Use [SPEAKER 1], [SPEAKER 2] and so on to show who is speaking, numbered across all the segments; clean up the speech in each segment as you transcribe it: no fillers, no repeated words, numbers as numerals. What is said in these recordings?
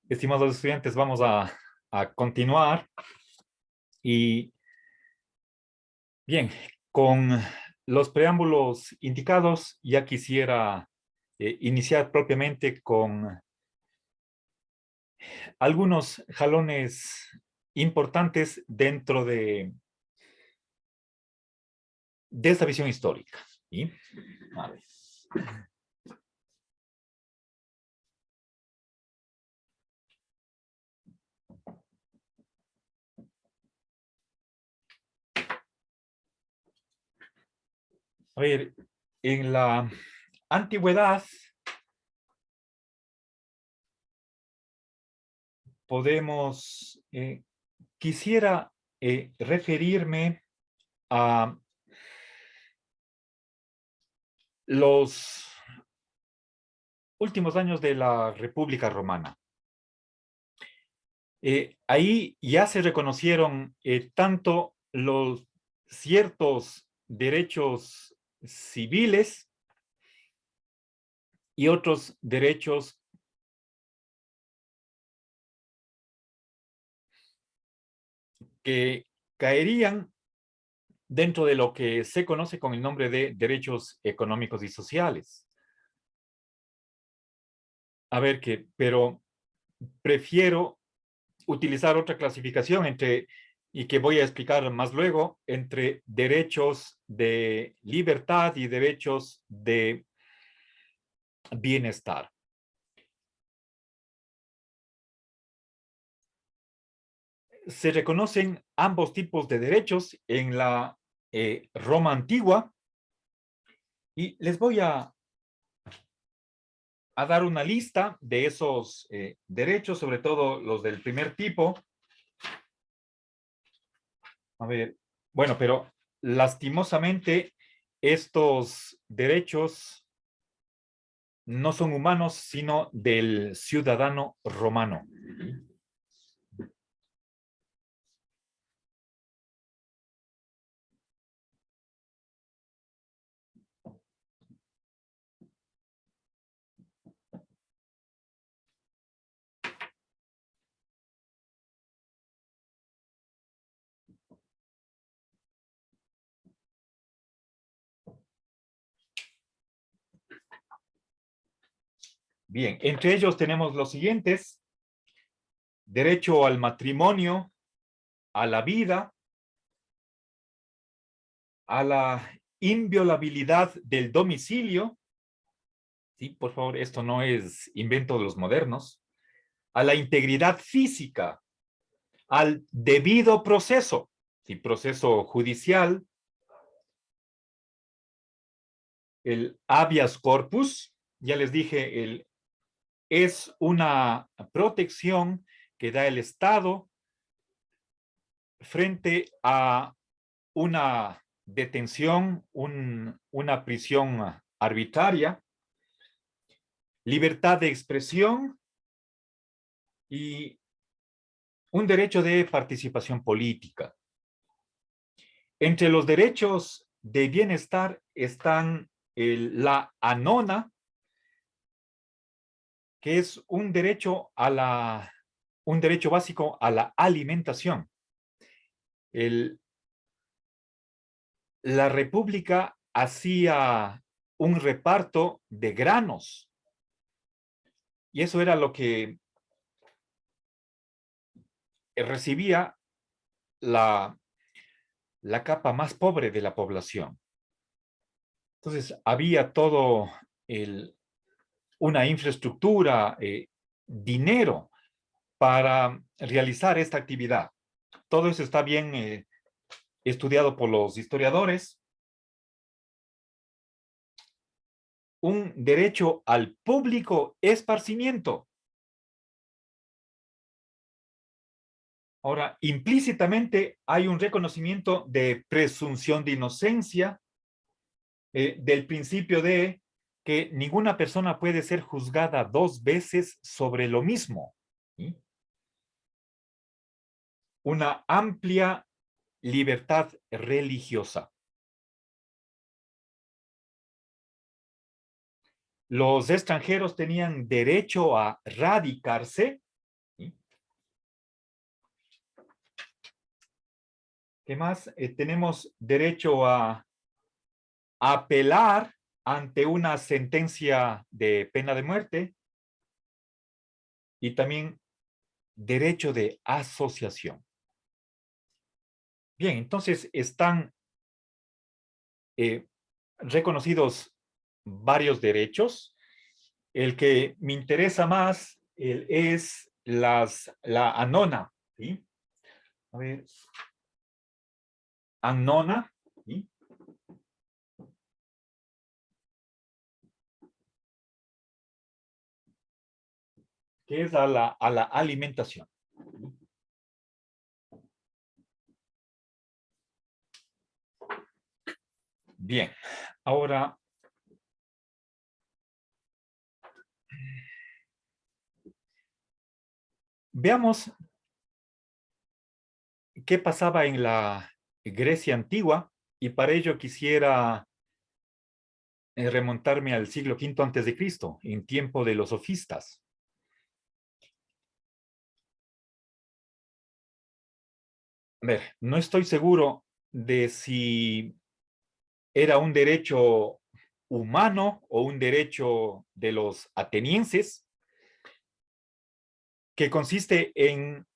[SPEAKER 1] Estimados estudiantes, vamos a continuar. Y bien, con los preámbulos indicados, ya quisiera iniciar propiamente con algunos jalones importantes dentro de esta visión histórica. ¿Sí? A ver. A ver, en la antigüedad podemos, quisiera referirme a los últimos años de la República Romana. Ahí ya se reconocieron tanto los ciertos derechos civiles y otros derechos que caerían dentro de lo que se conoce con el nombre de derechos económicos y sociales. A ver qué, pero prefiero utilizar otra clasificación y que voy a explicar más luego, entre derechos de libertad y derechos de bienestar. Se reconocen ambos tipos de derechos en la Roma antigua y les voy a dar una lista de esos derechos, sobre todo los del primer tipo. A ver, bueno, pero lastimosamente estos derechos no son humanos, sino del ciudadano romano. Bien, entre ellos tenemos los siguientes: derecho al matrimonio, a la vida, a la inviolabilidad del domicilio. Sí, por favor, esto no es invento de los modernos. A la integridad física, al debido proceso, sí, proceso judicial, el habeas corpus, ya les dije, es una protección que da el Estado frente a una detención, una prisión arbitraria, libertad de expresión y un derecho de participación política. Entre los derechos de bienestar están la anona, que es un derecho básico a la alimentación. La República hacía un reparto de granos y eso era lo que recibía la capa más pobre de la población. Entonces, había todo una infraestructura, dinero para realizar esta actividad. Todo eso está bien estudiado por los historiadores. Un derecho al público esparcimiento. Ahora, implícitamente hay un reconocimiento de presunción de inocencia, del principio de que ninguna persona puede ser juzgada dos veces sobre lo mismo. ¿Sí? Una amplia libertad religiosa. Los extranjeros tenían derecho a radicarse ¿Qué más? Tenemos derecho a apelar ante una sentencia de pena de muerte y también derecho de asociación. Bien, entonces están reconocidos varios derechos. El que me interesa más es la anona, ¿sí? A ver, anona, ¿sí? Que es a la alimentación. Bien, ahora veamos qué pasaba en la Grecia antigua y para ello quisiera remontarme al siglo V antes de Cristo, en tiempo de los sofistas. A ver, no estoy seguro de si era un derecho humano o un derecho de los atenienses que consiste en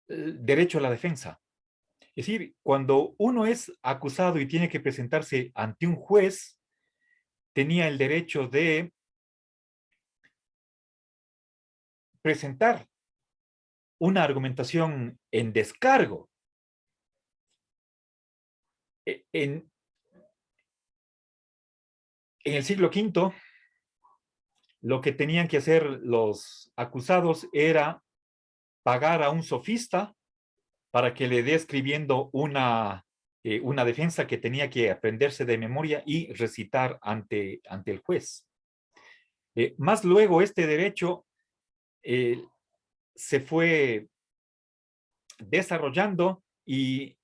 [SPEAKER 1] derecho a la defensa. Es decir, cuando uno es acusado y tiene que presentarse ante un juez, tenía el derecho de presentar una argumentación en descargo. En, en el siglo V, lo que tenían que hacer los acusados era pagar a un sofista para que le dé escribiendo una defensa que tenía que aprenderse de memoria y recitar ante el juez. Más luego este derecho eh, se fue desarrollando y,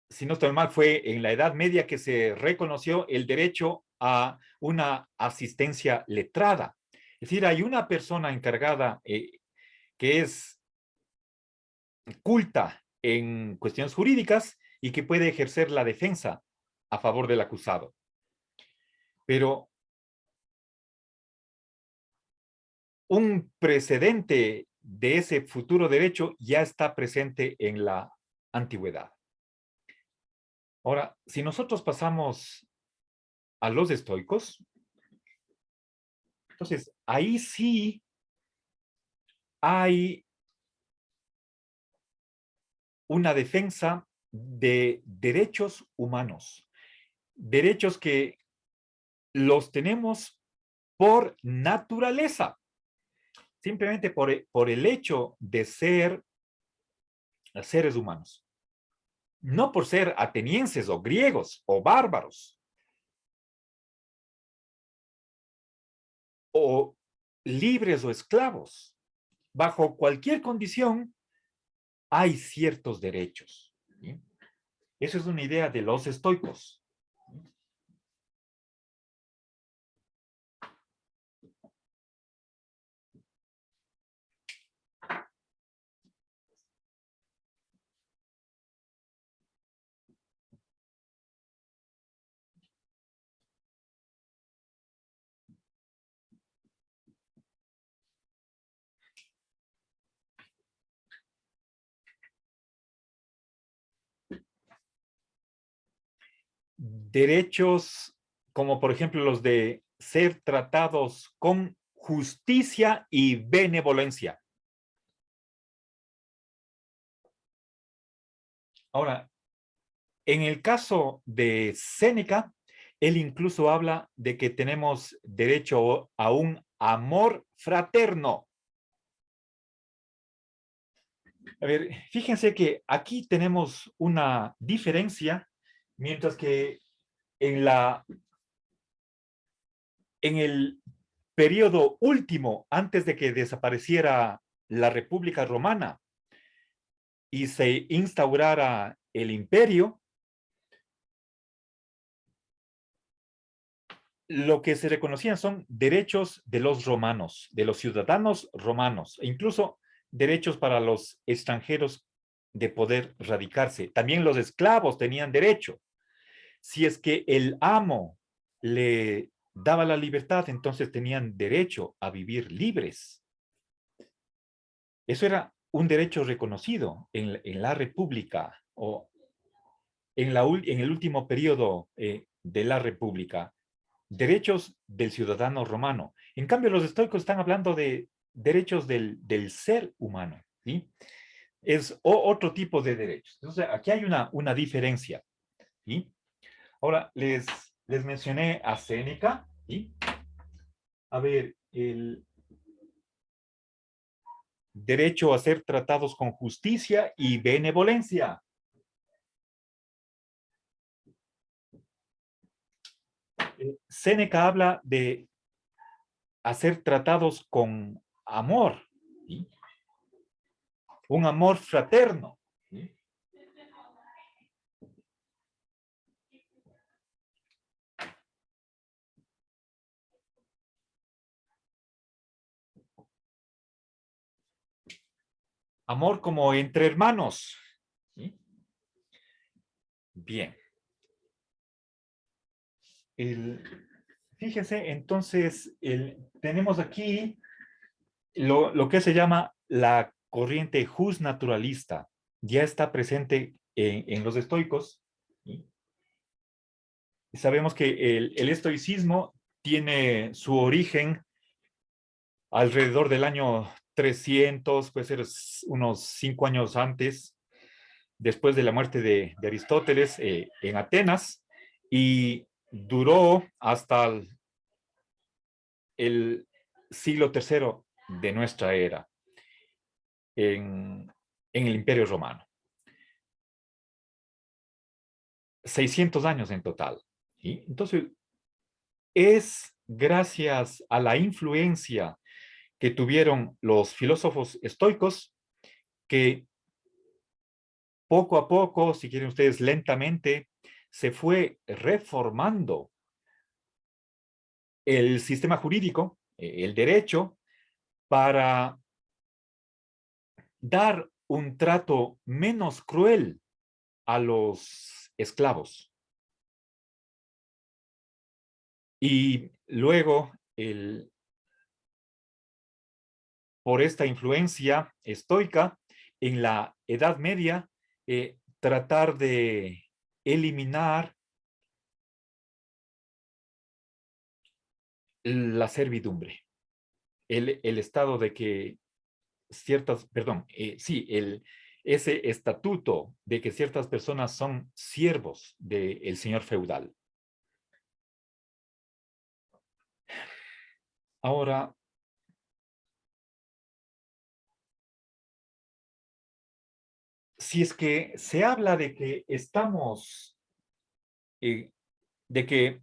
[SPEAKER 1] si no estoy mal, fue en la Edad Media que se reconoció el derecho a una asistencia letrada. Es decir, hay una persona encargada que es culta en cuestiones jurídicas y que puede ejercer la defensa a favor del acusado. Pero un precedente de ese futuro derecho ya está presente en la antigüedad. Ahora, si nosotros pasamos a los estoicos, entonces ahí sí hay una defensa de derechos humanos, derechos que los tenemos por naturaleza, simplemente por el hecho de ser seres humanos, no por ser atenienses o griegos o bárbaros o libres o esclavos. Bajo cualquier condición hay ciertos derechos. ¿Sí? Eso es una idea de los estoicos. Derechos como por ejemplo los de ser tratados con justicia y benevolencia. Ahora, en el caso de Séneca, él incluso habla de que tenemos derecho a un amor fraterno. A ver, fíjense que aquí tenemos una diferencia, mientras que en en el periodo último, antes de que desapareciera la República Romana y se instaurara el imperio, lo que se reconocían son derechos de los romanos, de los ciudadanos romanos, e incluso derechos para los extranjeros de poder radicarse. También los esclavos tenían derecho. Si es que el amo le daba la libertad, entonces tenían derecho a vivir libres. Eso era un derecho reconocido en la República o en el último periodo de la República. Derechos del ciudadano romano. En cambio, los estoicos están hablando de derechos del ser humano, ¿sí? Es otro tipo de derechos. Entonces, aquí hay una diferencia, ¿sí? Ahora, les mencioné a Séneca, ¿sí? A ver, el derecho a ser tratados con justicia y benevolencia. Séneca habla de hacer tratados con amor, ¿sí? Un amor fraterno, ¿sí? Amor como entre hermanos, ¿sí? Bien. El, fíjense, entonces, tenemos aquí lo que se llama la corriente justnaturalista. Ya está presente en los estoicos, ¿sí? Sabemos que el estoicismo tiene su origen alrededor del año 300, puede ser unos 5 años antes, después de la muerte de Aristóteles en Atenas, y duró hasta el siglo III de nuestra era en el Imperio Romano. 600 años en total, ¿sí? Entonces, es gracias a la influencia que tuvieron los filósofos estoicos que poco a poco, si quieren ustedes lentamente, se fue reformando el sistema jurídico, el derecho, para dar un trato menos cruel a los esclavos. Y luego, por esta influencia estoica, en la Edad Media, tratar de eliminar la servidumbre, el estado de que ciertas, perdón, sí, ese estatuto de que ciertas personas son siervos del señor feudal. Ahora, si es que se habla de que estamos, de que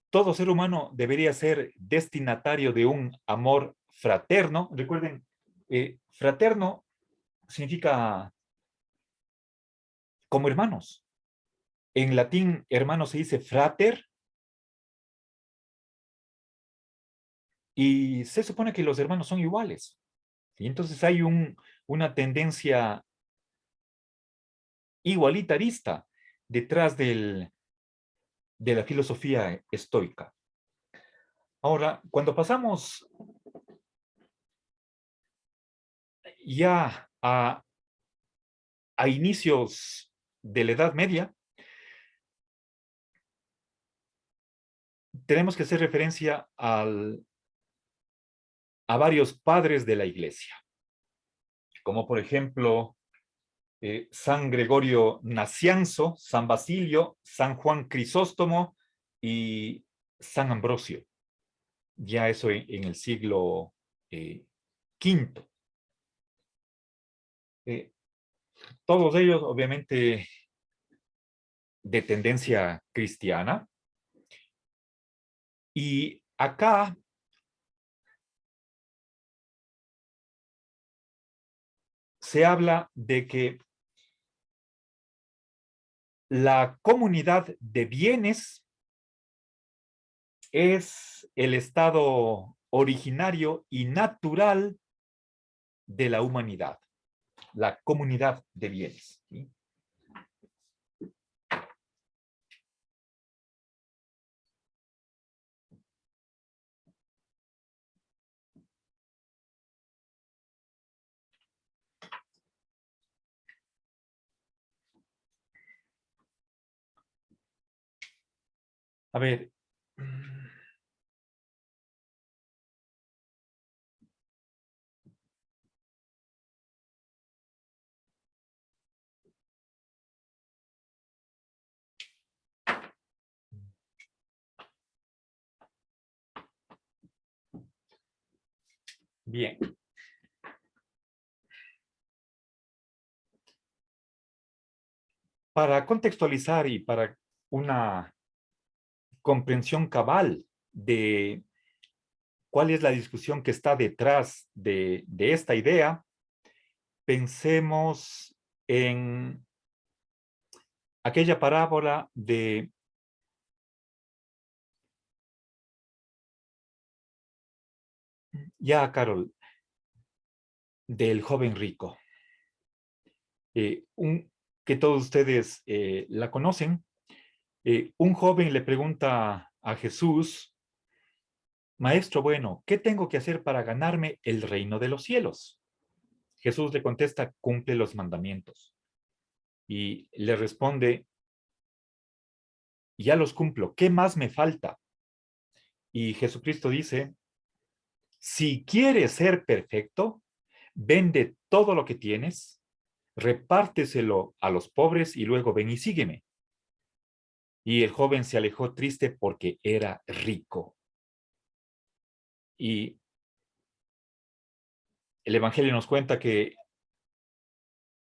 [SPEAKER 1] todo ser humano debería ser destinatario de un amor fraterno, recuerden, fraterno significa como hermanos. En latín, hermano se dice frater, y se supone que los hermanos son iguales. Y entonces hay una tendencia igualitarista detrás de la filosofía estoica. Ahora, cuando pasamos ya a inicios de la Edad Media, tenemos que hacer referencia a varios padres de la Iglesia, como por ejemplo San Gregorio Nacianzo, San Basilio, San Juan Crisóstomo y San Ambrosio. Ya eso en el siglo V. Todos ellos, obviamente, de tendencia cristiana. Y acá se habla de que la comunidad de bienes es el estado originario y natural de la humanidad, la comunidad de bienes, ¿sí? A ver, bien. Para contextualizar y para una comprensión cabal de cuál es la discusión que está detrás de esta idea, pensemos en aquella parábola de, ya, Carol, del joven rico. Que todos ustedes la conocen. Un joven le pregunta a Jesús, Maestro bueno, ¿qué tengo que hacer para ganarme el reino de los cielos? Jesús le contesta, cumple los mandamientos. Y le responde, ya los cumplo, ¿qué más me falta? Y Jesucristo dice, si quieres ser perfecto, vende todo lo que tienes, repárteselo a los pobres y luego ven y sígueme. Y el joven se alejó triste porque era rico. Y el Evangelio nos cuenta que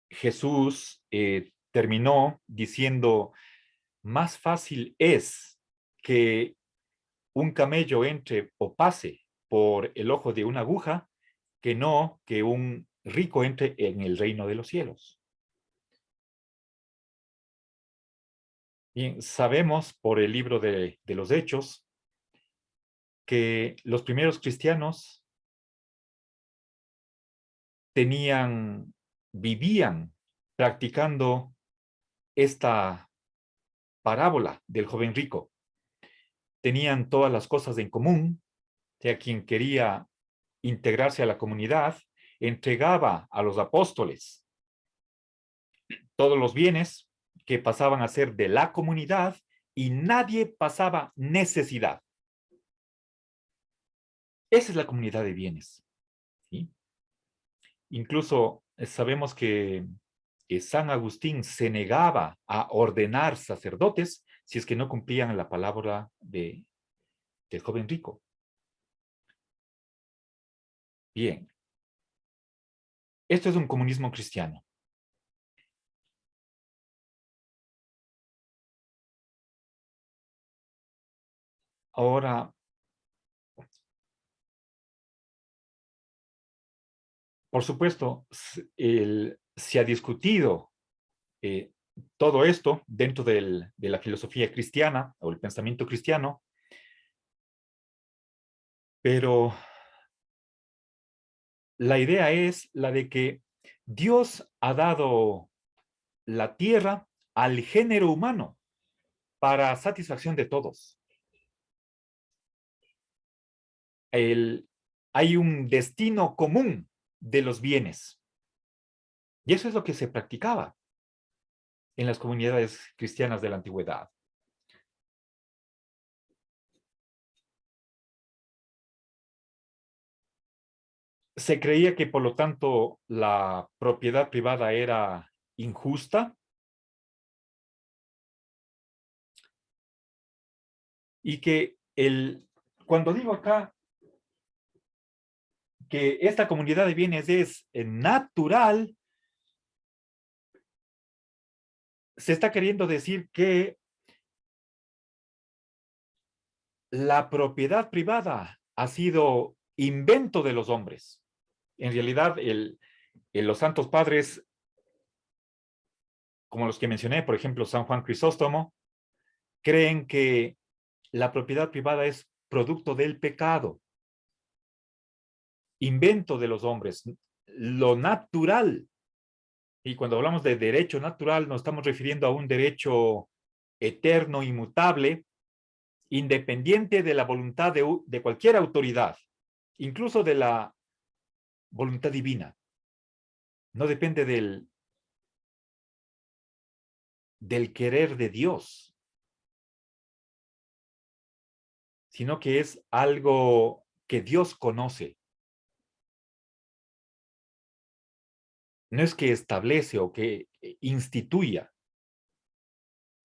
[SPEAKER 1] Jesús terminó diciendo, más fácil es que un camello entre o pase por el ojo de una aguja que no que un rico entre en el reino de los cielos. Bien, sabemos por el libro de los Hechos que los primeros cristianos vivían practicando esta parábola del joven rico. Tenían todas las cosas en común, o sea, quien quería integrarse a la comunidad, entregaba a los apóstoles todos los bienes que pasaban a ser de la comunidad y nadie pasaba necesidad. Esa es la comunidad de bienes, ¿sí? Incluso sabemos que San Agustín se negaba a ordenar sacerdotes si es que no cumplían la palabra del joven rico. Bien, esto es un comunismo cristiano. Ahora, por supuesto, se ha discutido eh, todo esto dentro de la filosofía cristiana o el pensamiento cristiano, pero la idea es la de que Dios ha dado la tierra al género humano para satisfacción de todos. Hay un destino común de los bienes. Y eso es lo que se practicaba en las comunidades cristianas de la antigüedad. Se creía que, por lo tanto, la propiedad privada era injusta y que cuando digo acá que esta comunidad de bienes es natural, se está queriendo decir que la propiedad privada ha sido invento de los hombres. En realidad, los santos padres, como los que mencioné, por ejemplo, San Juan Crisóstomo, creen que la propiedad privada es producto del pecado, invento de los hombres. lo natural. Y cuando hablamos de derecho natural, nos estamos refiriendo a un derecho eterno, inmutable, independiente de la voluntad de cualquier autoridad, incluso de la voluntad divina. No depende del querer de Dios, sino que es algo que Dios conoce. No es que establece o que instituya.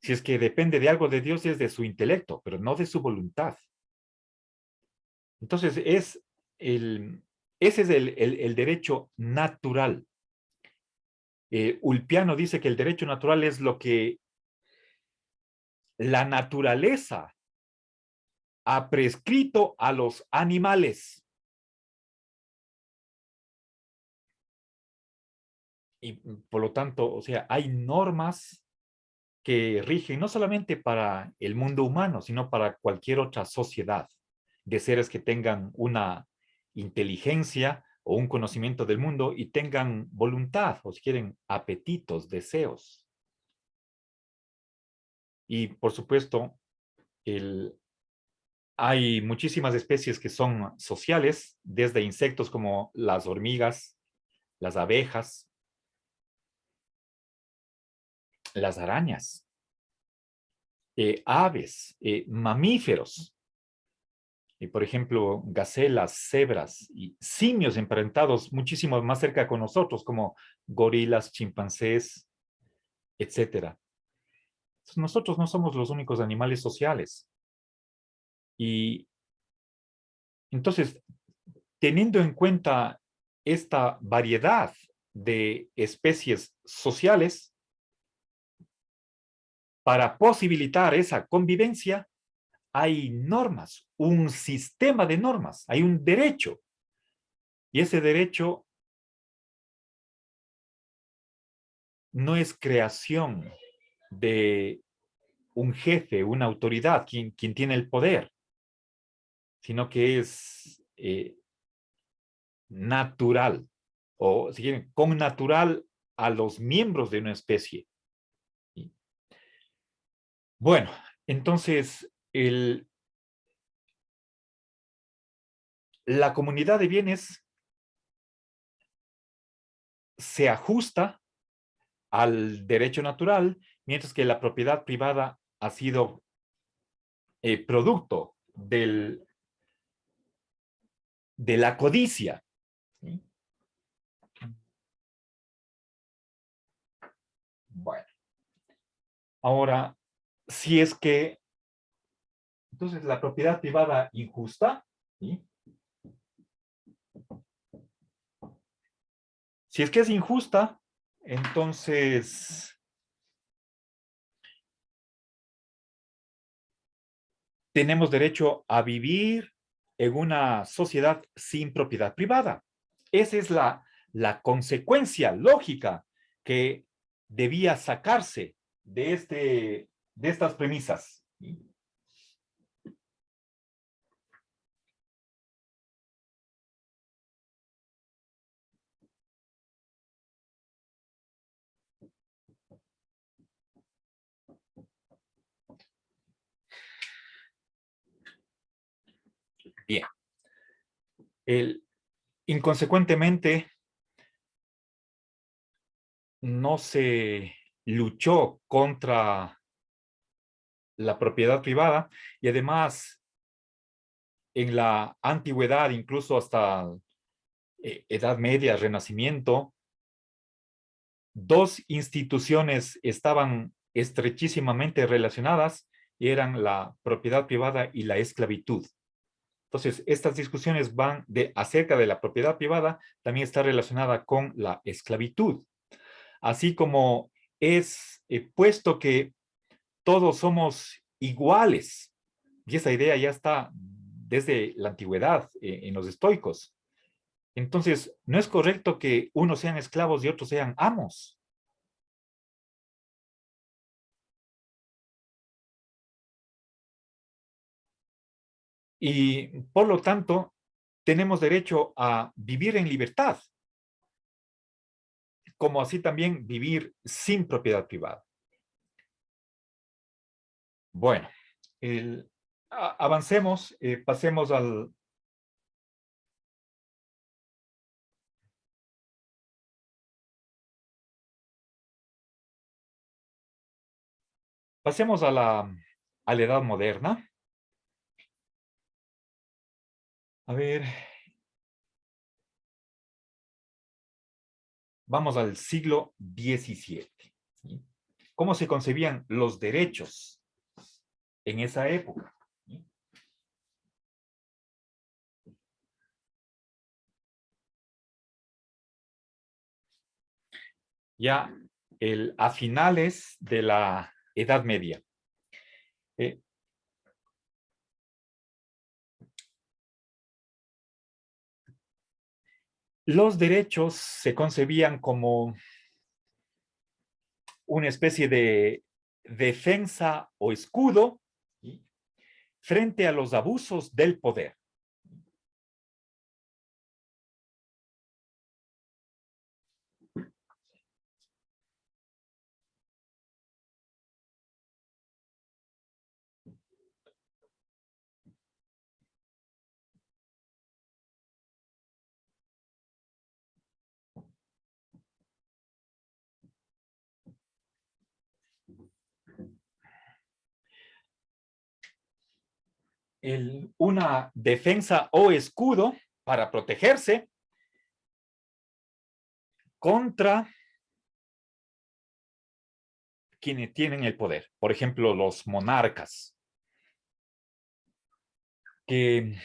[SPEAKER 1] Si es que depende de algo de Dios, es de su intelecto, pero no de su voluntad. Entonces, ese es el derecho natural. Ulpiano dice que el derecho natural es lo que la naturaleza ha prescrito a los animales. Y por lo tanto, o sea, hay normas que rigen no solamente para el mundo humano, sino para cualquier otra sociedad de seres que tengan una inteligencia o un conocimiento del mundo y tengan voluntad, o si quieren, apetitos, deseos. Y por supuesto, hay muchísimas especies que son sociales, desde insectos como las hormigas, las abejas, las arañas, aves, mamíferos, y por ejemplo, gacelas, cebras y simios emparentados muchísimo más cerca con nosotros, como gorilas, chimpancés, etcétera. Nosotros no somos los únicos animales sociales. Y entonces, teniendo en cuenta esta variedad de especies sociales, para posibilitar esa convivencia, hay normas, un sistema de normas, hay un derecho. Y ese derecho no es creación de un jefe, una autoridad, quien tiene el poder, sino que es natural, o si quieren, con natural a los miembros de una especie. Bueno, entonces, la comunidad de bienes se ajusta al derecho natural, mientras que la propiedad privada ha sido producto de la codicia. ¿Sí? Bueno, ahora, si es que, entonces la propiedad privada injusta, ¿sí? Si es que es injusta, entonces tenemos derecho a vivir en una sociedad sin propiedad privada. Esa es la consecuencia lógica que debía sacarse de estas premisas. Bien. Inconsecuentemente, no se luchó contra la propiedad privada y además en la antigüedad, incluso hasta Edad Media, Renacimiento, dos instituciones estaban estrechísimamente relacionadas y eran la propiedad privada y la esclavitud. Entonces, estas discusiones van acerca de la propiedad privada, también está relacionada con la esclavitud. Así como es puesto que todos somos iguales, y esa idea ya está desde la antigüedad en los estoicos. Entonces, no es correcto que unos sean esclavos y otros sean amos. Y por lo tanto, tenemos derecho a vivir en libertad. como así también vivir sin propiedad privada. Bueno, avancemos, pasemos al... Pasemos a la edad moderna. A ver, vamos al siglo XVII. ¿Sí? ¿Cómo se concebían los derechos en esa época? ¿Sí? Ya a finales de la Edad Media. Eh, los derechos se concebían como una especie de defensa o escudo, ¿sí?, frente a los abusos del poder. Una defensa o escudo para protegerse contra quienes tienen el poder. Por ejemplo, los monarcas, que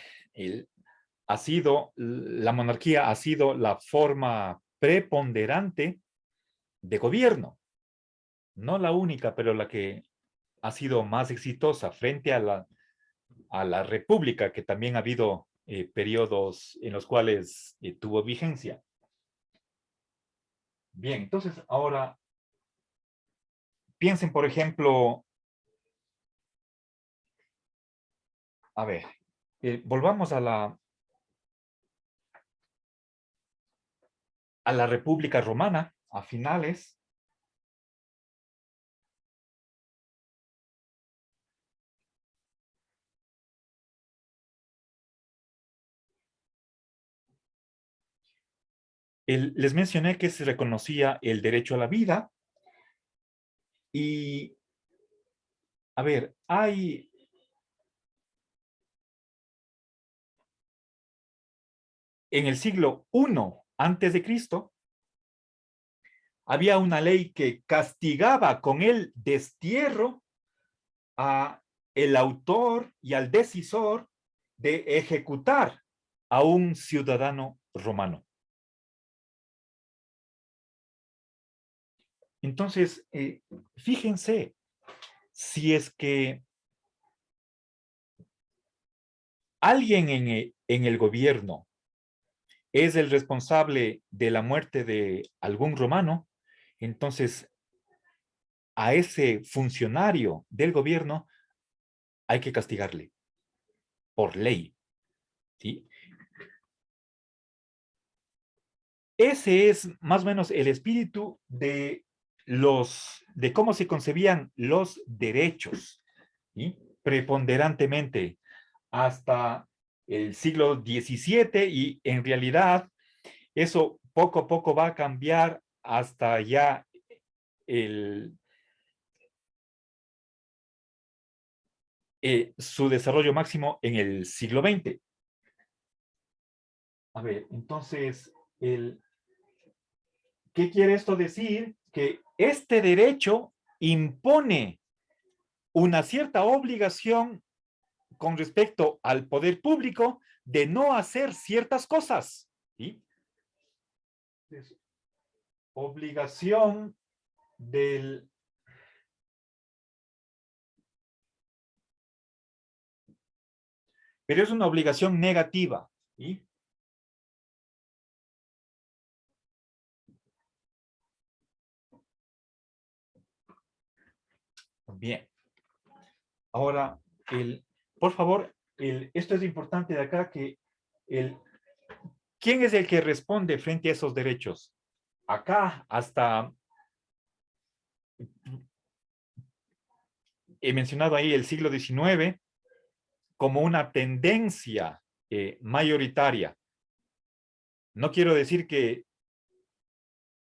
[SPEAKER 1] la monarquía ha sido la forma preponderante de gobierno. No la única, pero la que ha sido más exitosa frente a la república, que también ha habido periodos en los cuales tuvo vigencia. Bien, entonces ahora piensen, por ejemplo, a ver, volvamos a la República Romana, a finales. Les mencioné que se reconocía el derecho a la vida y, a ver, en el siglo I antes de Cristo, había una ley que castigaba con el destierro a el autor y al decisor de ejecutar a un ciudadano romano. Entonces, fíjense, si es que alguien en el gobierno es el responsable de la muerte de algún romano, entonces a ese funcionario del gobierno hay que castigarle por ley, ¿sí? Ese es más o menos el espíritu de cómo se concebían los derechos, ¿sí?, preponderantemente hasta el siglo XVII, y en realidad eso poco a poco va a cambiar hasta ya su desarrollo máximo en el siglo XX. A ver, entonces, ¿qué quiere esto decir? Que este derecho impone una cierta obligación con respecto al poder público de no hacer ciertas cosas, ¿sí? Es obligación del... Pero es una obligación negativa, ¿sí? Bien. Ahora, por favor, esto es importante de acá, que ¿quién es el que responde frente a esos derechos? acá hasta, he mencionado ahí el siglo XIX como una tendencia mayoritaria. No quiero decir que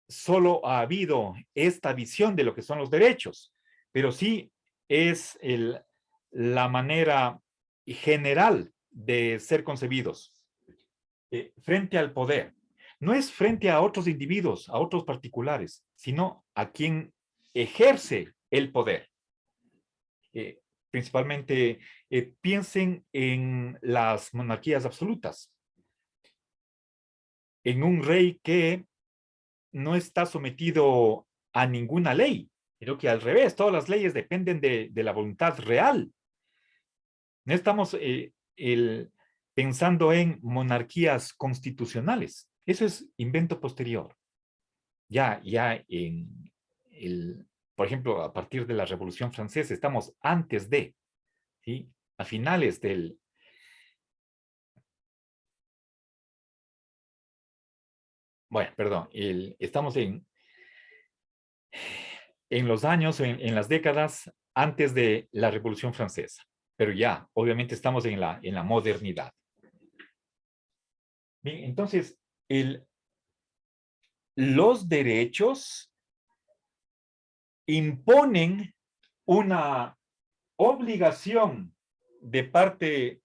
[SPEAKER 1] solo ha habido esta visión de lo que son los derechos, pero sí es la manera general de ser concebidos frente al poder. No es frente a otros individuos, a otros particulares, sino a quien ejerce el poder. Principalmente piensen en las monarquías absolutas, en un rey que no está sometido a ninguna ley, sino que al revés, todas las leyes dependen de la voluntad real. No estamos pensando en monarquías constitucionales. Eso es invento posterior. Ya en por ejemplo, a partir de la Revolución Francesa, estamos antes de, ¿sí? A finales del... Bueno, perdón, estamos en los años, en las décadas antes de la Revolución Francesa. Pero ya, obviamente estamos en la modernidad. Bien, entonces, los derechos imponen una obligación de parte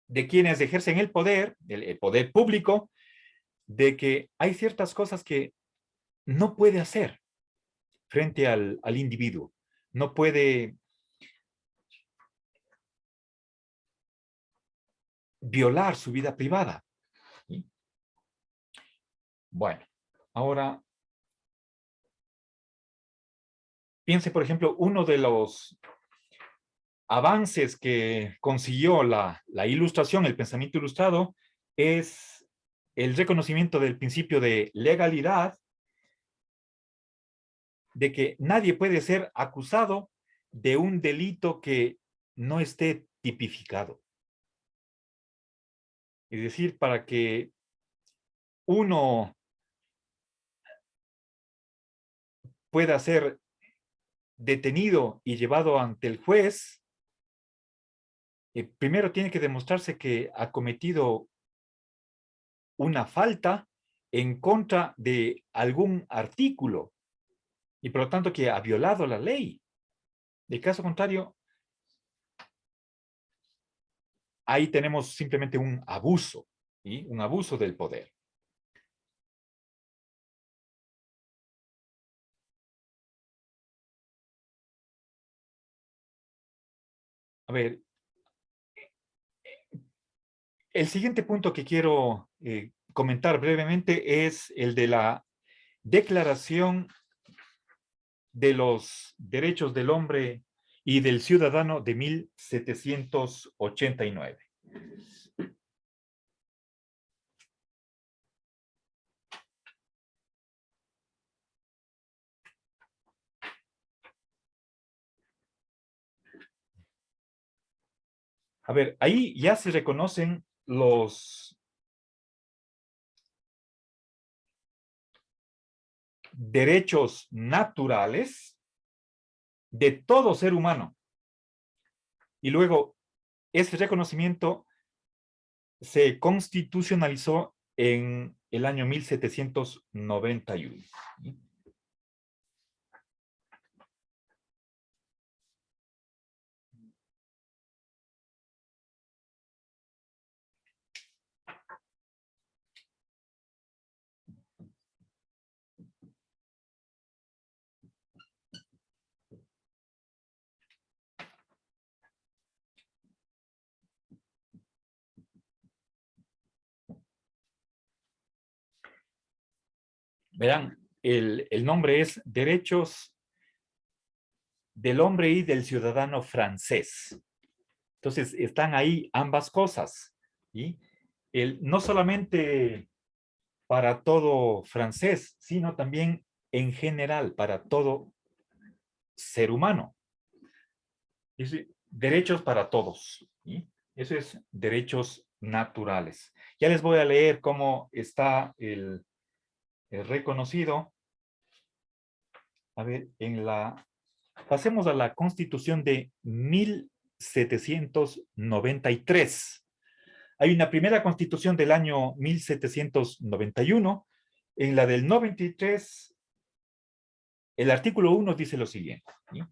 [SPEAKER 1] de quienes ejercen el poder público, de que hay ciertas cosas que no puede hacer frente al individuo. No puede violar su vida privada. ¿Sí? Bueno, ahora piense, por ejemplo, uno de los avances que consiguió la ilustración, el pensamiento ilustrado, es el reconocimiento del principio de legalidad, de que nadie puede ser acusado de un delito que no esté tipificado. Es decir, para que uno pueda ser detenido y llevado ante el juez, primero tiene que demostrarse que ha cometido una falta en contra de algún artículo y por lo tanto que ha violado la ley. De caso contrario, ahí tenemos simplemente un abuso, ¿sí? Un abuso del poder. A ver, el siguiente punto que quiero comentar brevemente es el de la Declaración de los Derechos del Hombre y del Ciudadano de 1789. A ver, ahí ya se reconocen los derechos naturales de todo ser humano. Y luego, ese reconocimiento se constitucionalizó en el año 1791. Verán, el nombre es Derechos del Hombre y del Ciudadano Francés. Entonces, están ahí ambas cosas. ¿Sí? No solamente para todo francés, sino también en general para todo ser humano. Es derechos para todos. ¿Sí? Eso es derechos naturales. Ya les voy a leer cómo está el reconocido. A ver, pasemos a la Constitución de 1793. Hay una primera Constitución del año 1791. En la del 93, el artículo 1 dice lo siguiente, ¿sí?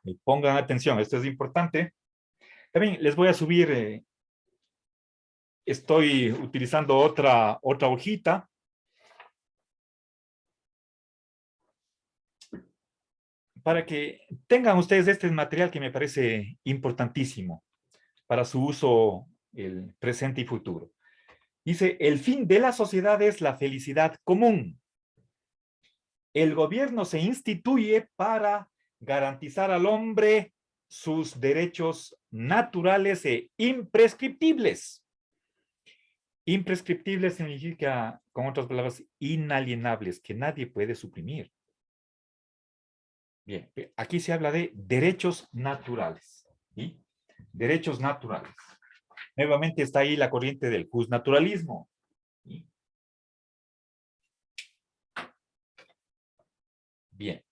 [SPEAKER 1] Y pongan atención, esto es importante. También les voy a subir, estoy utilizando otra hojita para que tengan ustedes este material que me parece importantísimo para su uso el presente y futuro. Dice, el fin de la sociedad es la felicidad común. El gobierno se instituye para garantizar al hombre sus derechos naturales e imprescriptibles. Imprescriptibles significa, con otras palabras, inalienables, que nadie puede suprimir. Bien, aquí se habla de derechos naturales. ¿Sí? Derechos naturales. Nuevamente está ahí la corriente del justnaturalismo. ¿Sí? Bien.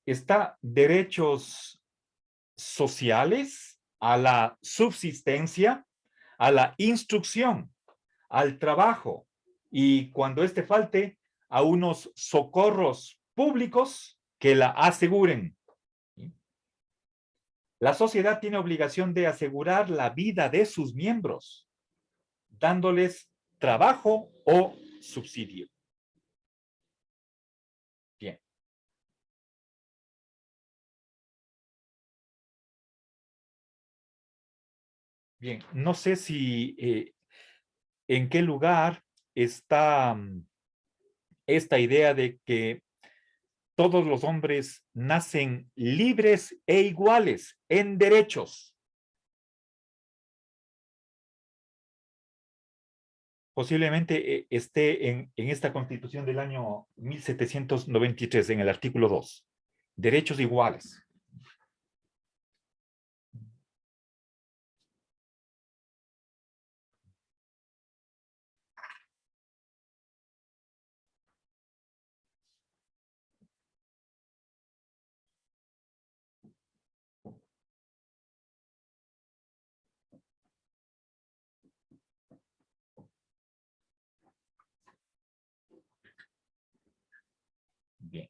[SPEAKER 1] Está derechos sociales a la subsistencia, a la instrucción, al trabajo y cuando éste falte, a unos socorros públicos que la aseguren. La sociedad tiene obligación de asegurar la vida de sus miembros, dándoles trabajo o subsidio. Bien. Bien, no sé si en qué lugar está esta idea de que todos los hombres nacen libres e iguales en derechos. Posiblemente esté en esta Constitución del año 1793, en el artículo 2. Derechos iguales. Bien.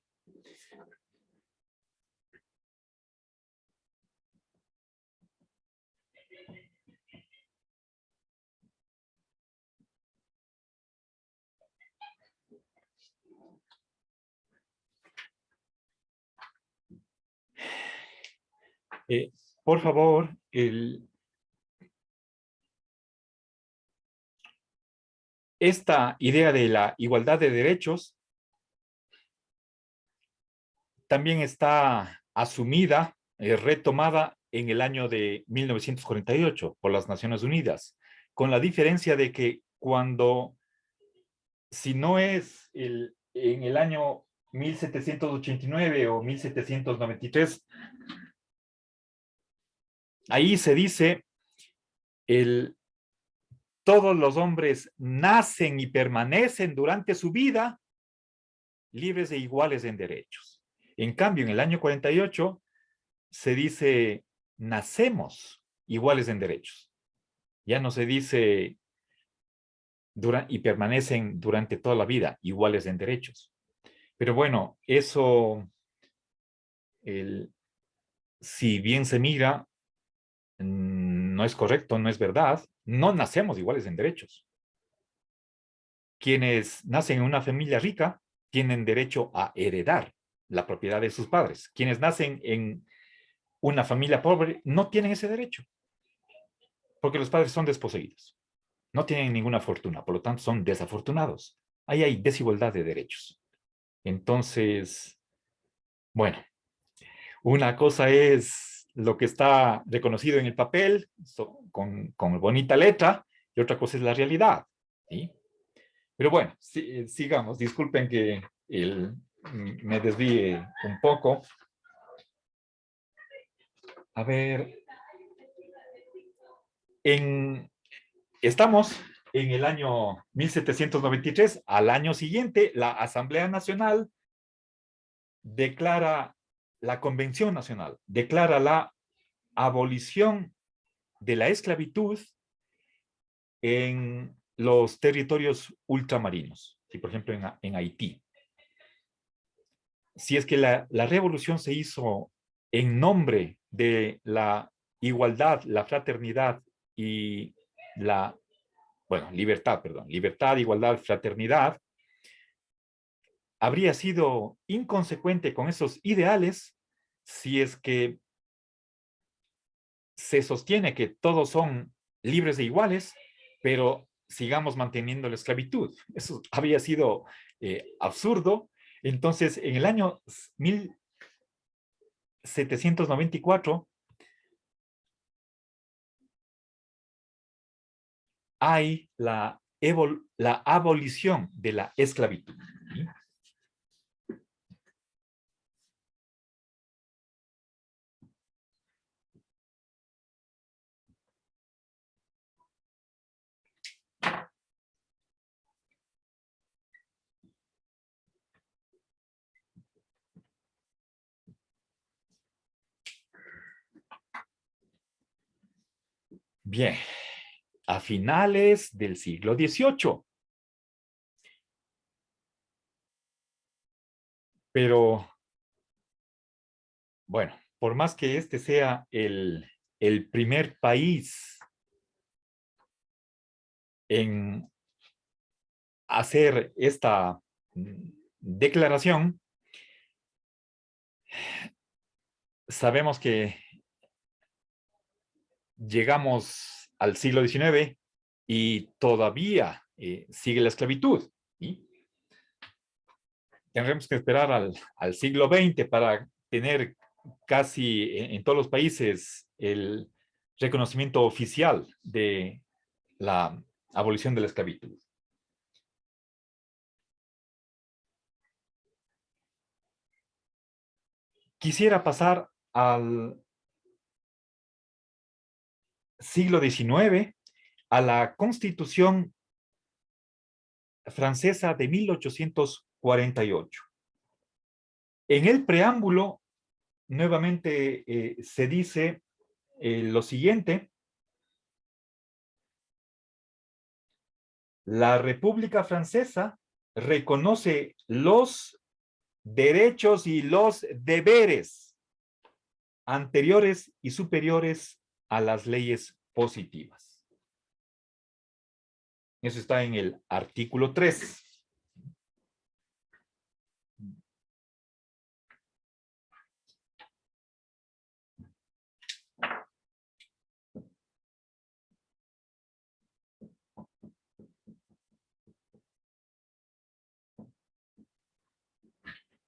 [SPEAKER 1] Por favor, esta idea de la igualdad de derechos también está asumida, retomada en el año de 1948 por las Naciones Unidas, con la diferencia de que si no es en el año 1789 o 1793, ahí se dice, todos los hombres nacen y permanecen durante su vida libres e iguales en derechos. En cambio, en el año 48 se dice, nacemos iguales en derechos. Ya no se dice y permanecen durante toda la vida iguales en derechos. Pero bueno, eso, si bien se mira, no es correcto, no es verdad. No nacemos iguales en derechos. Quienes nacen en una familia rica tienen derecho a heredar la propiedad de sus padres. Quienes nacen en una familia pobre no tienen ese derecho, porque los padres son desposeídos. No tienen ninguna fortuna, por lo tanto son desafortunados. ahí hay desigualdad de derechos. Entonces, bueno, una cosa es lo que está reconocido en el papel con bonita letra y otra cosa es la realidad. ¿Sí? Pero bueno, sigamos. Disculpen que me desvíe un poco. A ver, estamos en el año 1793. Al año siguiente, la Asamblea Nacional declara, la Convención Nacional declara la abolición de la esclavitud en los territorios ultramarinos, ¿sí? Por ejemplo, en Haití. Si es que la revolución se hizo en nombre de la igualdad, la fraternidad y la, bueno, libertad, perdón, libertad, igualdad, fraternidad, habría sido inconsecuente con esos ideales si es que se sostiene que todos son libres e iguales, pero sigamos manteniendo la esclavitud. Eso había sido absurdo. Entonces, en el año 1794, hay la abolición de la esclavitud. ¿Sí? Bien, a finales del siglo XVIII. Pero, bueno, por más que este sea el primer país en hacer esta declaración, sabemos que llegamos al siglo XIX y todavía sigue la esclavitud. ¿Sí? Tendremos que esperar al siglo XX para tener casi en todos los países el reconocimiento oficial de la abolición de la esclavitud. Quisiera pasar al siglo XIX, a la Constitución francesa de 1848. En el preámbulo, nuevamente se dice lo siguiente: la República Francesa reconoce los derechos y los deberes anteriores y superiores a las leyes positivas. Eso está en el artículo 3.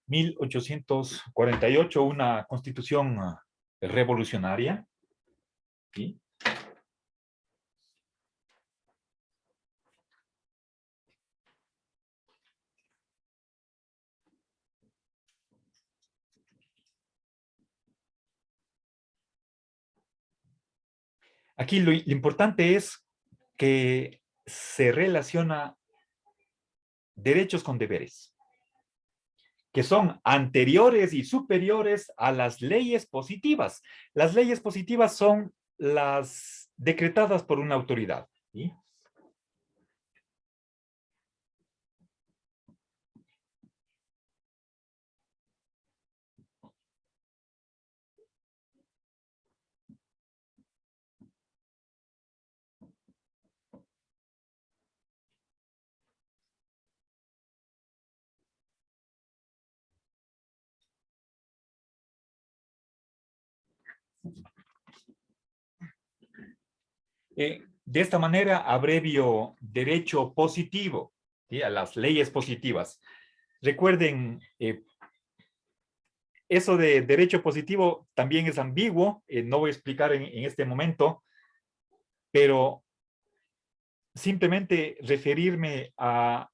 [SPEAKER 1] 1848, una constitución revolucionaria. ¿Sí? Aquí lo importante es que se relaciona derechos con deberes, que son anteriores y superiores a las leyes positivas. Las leyes positivas son las decretadas por una autoridad. ¿Sí? De esta manera abrevio derecho positivo. ¿sí? A las leyes positivas. Recuerden, eso de derecho positivo también es ambiguo, no voy a explicar en este momento, pero simplemente referirme a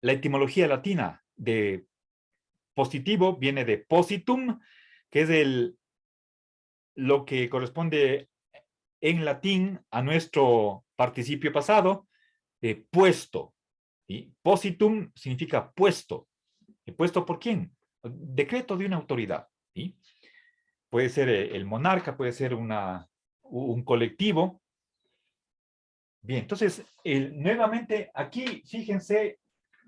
[SPEAKER 1] la etimología latina de positivo, viene de positum, que es lo que corresponde en latín a nuestro participio pasado, puesto. ¿Sí? Positum significa puesto. ¿Puesto por quién? Decreto de una autoridad. ¿Sí? Puede ser el monarca, puede ser un colectivo. Bien, entonces, nuevamente aquí, fíjense,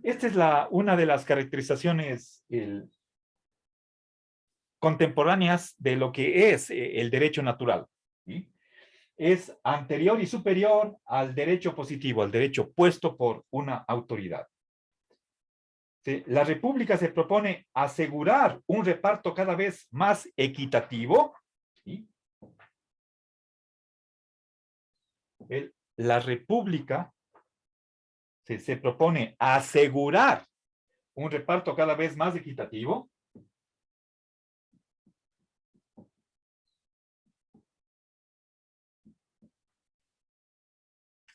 [SPEAKER 1] esta es una de las caracterizaciones contemporáneas de lo que es el derecho natural. ¿Sí? Es anterior y superior al derecho positivo, al derecho puesto por una autoridad. ¿Sí? La República se propone asegurar un reparto cada vez más equitativo. ¿Sí? La República se propone asegurar un reparto cada vez más equitativo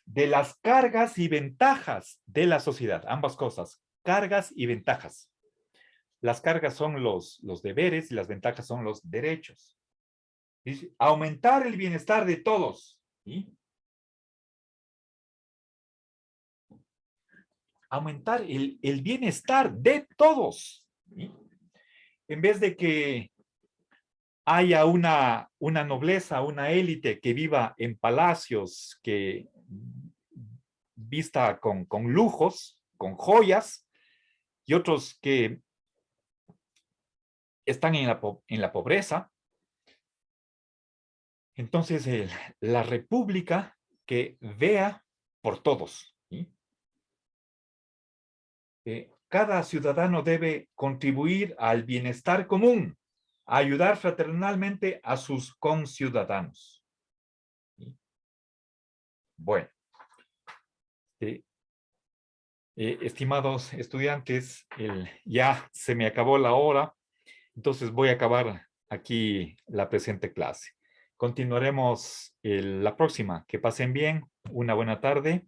[SPEAKER 1] de las cargas y ventajas de la sociedad, ambas cosas, cargas y ventajas. Las cargas son los deberes y las ventajas son los derechos. Dice, aumentar el bienestar de todos. ¿Sí? Aumentar el bienestar de todos. ¿Sí? En vez de que haya una nobleza, una élite que viva en palacios, que vista con lujos, con joyas, y otros que están en la pobreza. Entonces, la república que vea por todos. ¿Sí? Cada ciudadano debe contribuir al bienestar común, a ayudar fraternalmente a sus conciudadanos. ¿Sí? Bueno, estimados estudiantes, ya se me acabó la hora, entonces voy a acabar aquí la presente clase. Continuaremos la próxima. Que pasen bien, una buena tarde.